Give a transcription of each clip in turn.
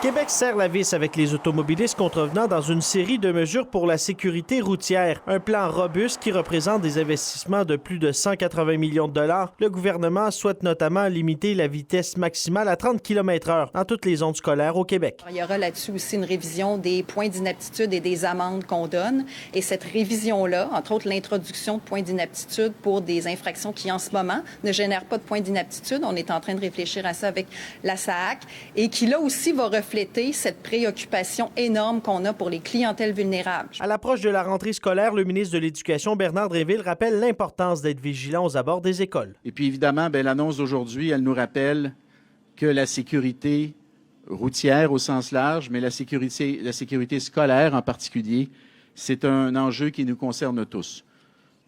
Québec serre la vis avec les automobilistes contrevenants dans une série de mesures pour la sécurité routière. Un plan robuste qui représente des investissements de plus de 180 millions de dollars. Le gouvernement souhaite notamment limiter la vitesse maximale à 30 km/h dans toutes les zones scolaires au Québec. Il y aura là-dessus aussi une révision des points d'inaptitude et des amendes qu'on donne. Et cette révision-là, entre autres l'introduction de points d'inaptitude pour des infractions qui, en ce moment, ne génèrent pas de points d'inaptitude. On est en train de réfléchir à ça avec la SAAC et qui, là aussi, va refléter cette préoccupation énorme qu'on a pour les clientèles vulnérables. À l'approche de la rentrée scolaire, le ministre de l'Éducation, Bernard Drinville, rappelle l'importance d'être vigilant aux abords des écoles. Et puis évidemment, l'annonce d'aujourd'hui, elle nous rappelle que la sécurité routière au sens large, mais la sécurité scolaire en particulier, c'est un enjeu qui nous concerne tous.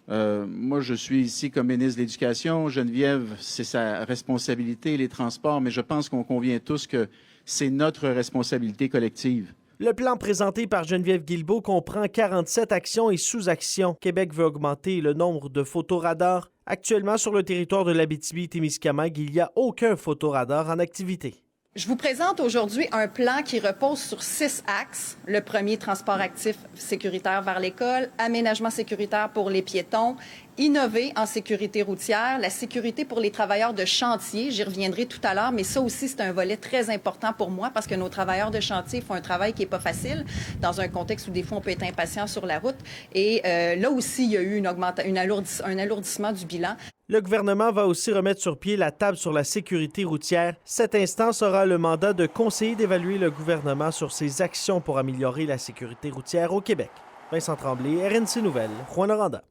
Moi, je suis ici comme ministre de l'Éducation. Geneviève, c'est sa responsabilité, les transports, mais je pense qu'on convient tous que c'est notre responsabilité collective. Le plan présenté par Geneviève Guilbeault comprend 47 actions et sous-actions. Québec veut augmenter le nombre de photoradars. Actuellement, sur le territoire de l'Abitibi-Témiscamingue, il n'y a aucun photoradar en activité. Je vous présente aujourd'hui un plan qui repose sur 6 axes. Le premier, transport actif sécuritaire vers l'école, aménagement sécuritaire pour les piétons, innover en sécurité routière, la sécurité pour les travailleurs de chantier, j'y reviendrai tout à l'heure, mais ça aussi, c'est un volet très important pour moi parce que nos travailleurs de chantier font un travail qui n'est pas facile dans un contexte où des fois on peut être impatient sur la route. Et là aussi, il y a eu un alourdissement du bilan. Le gouvernement va aussi remettre sur pied la table sur la sécurité routière. Cette instance aura le mandat de conseiller d'évaluer le gouvernement sur ses actions pour améliorer la sécurité routière au Québec. Vincent Tremblay, RNC Nouvelles, Rouyn-Noranda.